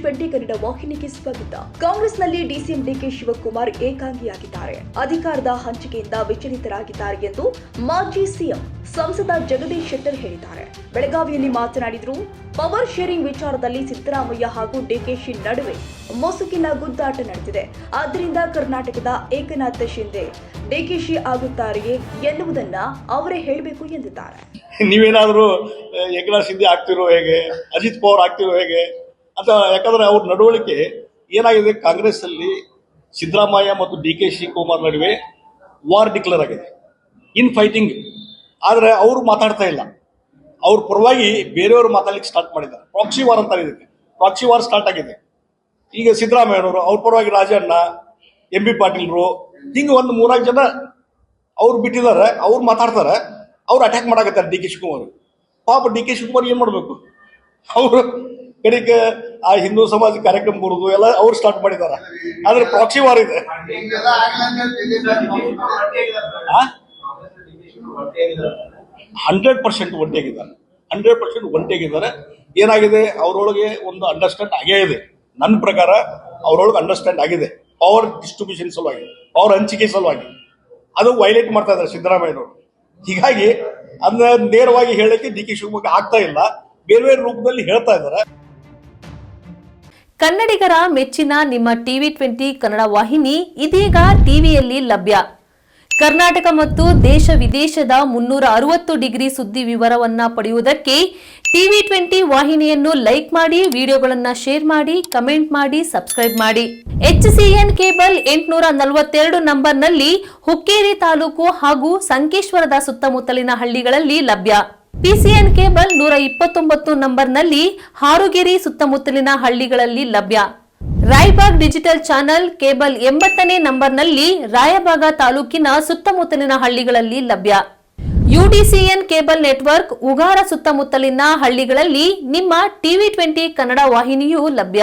TV20 Kannada ವಾಹಿನಿಗೆ ಸ್ವಾಗತ. ಕಾಂಗ್ರೆಸ್ನಲ್ಲಿ ಡಿಸಿಎಂ ಡಿಕೆ ಶಿವಕುಮಾರ್ ಏಕಾಂಗಿಯಾಗಿದ್ದಾರೆ. ಅಧಿಕಾರದ ಹಂಚಿಕೆಯಿಂದ ವಿಚಲಿತರಾಗಿದ್ದಾರೆ ಎಂದು ಮಾಜಿ ಸಿಎಂ ಸಂಸದ ಜಗದೀಶ್ ಶೆಟ್ಟರ್ ಹೇಳಿದ್ದಾರೆ. ಬೆಳಗಾವಿಯಲ್ಲಿ ಮಾತನಾಡಿದರು. ಪವರ್ ಶೇರಿಂಗ್ ವಿಚಾರದಲ್ಲಿ ಸಿದ್ದರಾಮಯ್ಯ ಹಾಗೂ ಡಿಕೆಶಿ ನಡುವೆ ಮೊಸುಕಿನ ಗುದ್ದಾಟ ನಡೆದಿದೆ. ಆದ್ದರಿಂದ ಕರ್ನಾಟಕದ ಏಕನಾಥ ಶಿಂದೆ ಡಿಕೆಶಿ ಆಗುತ್ತಾರೆಯೇ ಎನ್ನುವುದನ್ನ ಅವರೇ ಹೇಳಬೇಕು ಎಂದಿದ್ದಾರೆ. ನೀವೇನಾದರೂ ಏಕನಾಥ ಶಿಂದೆ ಆಗ್ತಿರೋ ಹೇಗೆ, ಅಜಿತ್ ಪವಾರ್ ಆಗ್ತಿರೋ ಹೇಗೆ ಅಂತ, ಯಾಕಂದ್ರೆ ಅವ್ರ ನಡವಳಿಕೆ ಏನಾಗಿದೆ, ಕಾಂಗ್ರೆಸ್ ಅಲ್ಲಿ ಸಿದ್ದರಾಮಯ್ಯ ಮತ್ತು ಡಿಕೆ ಶಿವಕುಮಾರ್ ನಡುವೆ ವಾರ್ ಡಿಕ್ಲೇರ್ ಆಗಿದೆ, ಇನ್ ಫೈಟಿಂಗ್. ಆದರೆ ಅವರು ಮಾತಾಡ್ತಾ ಇಲ್ಲ, ಅವ್ರ ಪರವಾಗಿ ಬೇರೆಯವರು ಮಾತಾಡ್ಲಿಕ್ಕೆ ಸ್ಟಾರ್ಟ್ ಮಾಡಿದ್ದಾರೆ. ಪ್ರಾಕ್ಸಿ ವಾರ್ ಅಂತ ಇದಕ್ಕೆ ಪ್ರಾಕ್ಸಿ ವಾರ್ ಸ್ಟಾರ್ಟ್ ಆಗಿದೆ. ಈಗ ಸಿದ್ದರಾಮಯ್ಯನವರು ಅವ್ರ ಪರವಾಗಿ ರಾಜಣ್ಣ, MB ಪಾಟೀಲ್ರು, ಹಿಂಗೆ ಒಂದು 3-4 ಜನ ಅವ್ರು ಬಿಟ್ಟಿದ್ದಾರೆ. ಅವ್ರು ಮಾತಾಡ್ತಾರೆ, ಅವ್ರು ಅಟ್ಯಾಕ್ ಮಾಡಾಕತ್ತಾರೆ ಡಿ ಕೆ ಶಿವಕುಮಾರ್. ಪಾಪ ಡಿ ಕೆ ಶಿವಕುಮಾರ್ ಏನ್ ಮಾಡ್ಬೇಕು? ಅವರು ಕಡೆಗೆ ಆ ಹಿಂದೂ ಸಮಾಜ ಕಾರ್ಯಕ್ರಮ ಬರುದು ಎಲ್ಲ ಅವ್ರು ಸ್ಟಾರ್ಟ್ ಮಾಡಿದ್ದಾರೆ. ಆದ್ರೆ ಪ್ರಾಕ್ಸಿ ವಾರ್ ಇದೆ. 100% ಒಂಟಿಯಾಗಿದ್ದಾರೆ. 100% ಒಂಟಿಯಾಗಿದ್ದಾರೆ. ಏನಾಗಿದೆ, ಅವರೊಳಗೆ ಒಂದು ಅಂಡರ್ಸ್ಟ್ಯಾಂಡ್ ಆಗೇ ಇದೆ. ನನ್ನ ಪ್ರಕಾರ ಅವರೊಳಗೆ ಅಂಡರ್ಸ್ಟ್ಯಾಂಡ್ ಆಗಿದೆ. ಪವರ್ ಡಿಸ್ಟ್ರಿಬ್ಯೂಷನ್ ಸಲುವಾಗಿ, ಪವರ್ ಹಂಚಿಕೆ ಸಲುವಾಗಿ ಅದು ವೈಲೇಟ್ ಮಾಡ್ತಾ ಇದ್ದಾರೆ ಸಿದ್ದರಾಮಯ್ಯನವರು. ಹೀಗಾಗಿ ಅದನ್ನ ನೇರವಾಗಿ ಹೇಳಕ್ಕೆ ಡಿ ಕೆ ಶಿವಕುಮಾರ್ ಆಗ್ತಾ ಇಲ್ಲ, ಬೇರೆ ಬೇರೆ ರೂಪದಲ್ಲಿ ಹೇಳ್ತಾ ಇದ್ದಾರೆ. ಕನ್ನಡಿಗರ ಮೆಚ್ಚಿನ ನಿಮ್ಮ TV20 ಕನ್ನಡ ವಾಹಿನಿ ಇದೀಗ ಟಿವಿಯಲ್ಲಿ ಲಭ್ಯ. ಕರ್ನಾಟಕ ಮತ್ತು ದೇಶ ವಿದೇಶದ 360 ಡಿಗ್ರಿ ಸುದ್ದಿ ವಿವರವನ್ನ ಪಡೆಯುವುದಕ್ಕೆ TV20 ವಾಹಿನಿಯನ್ನು ಲೈಕ್ ಮಾಡಿ, ವಿಡಿಯೋಗಳನ್ನು ಶೇರ್ ಮಾಡಿ, ಕಮೆಂಟ್ ಮಾಡಿ, ಸಬ್ಸ್ಕ್ರೈಬ್ ಮಾಡಿ. HCN ಕೇಬಲ್ 842 ನಂಬರ್ನಲ್ಲಿ ಹುಕ್ಕೇರಿ ತಾಲೂಕು ಹಾಗೂ ಸಂಕೇಶ್ವರದ ಸುತ್ತಮುತ್ತಲಿನ ಹಳ್ಳಿಗಳಲ್ಲಿ ಲಭ್ಯ. PCN ಕೇಬಲ್ 129 ನಂಬರ್ನಲ್ಲಿ ಹಾರುಗೆರೆ ಸುತ್ತಮುತ್ತಲಿನ ಹಳ್ಳಿಗಳಲ್ಲಿ ಲಭ್ಯ. ರಾಯಬಾಗ್ ಡಿಜಿಟಲ್ ಚಾನೆಲ್ ಕೇಬಲ್ 80ನೇ ನಂಬರ್ನಲ್ಲಿ ರಾಯಬಾಗ ತಾಲೂಕಿನ ಸುತ್ತಮುತ್ತಲಿನ ಹಳ್ಳಿಗಳಲ್ಲಿ ಲಭ್ಯ. UDCN ಕೇಬಲ್ ನೆಟ್ವರ್ಕ್ ಉಗಾರ ಸುತ್ತಮುತ್ತಲಿನ ಹಳ್ಳಿಗಳಲ್ಲಿ ನಿಮ್ಮ TV20 ಕನ್ನಡ ವಾಹಿನಿಯೂ ಲಭ್ಯ.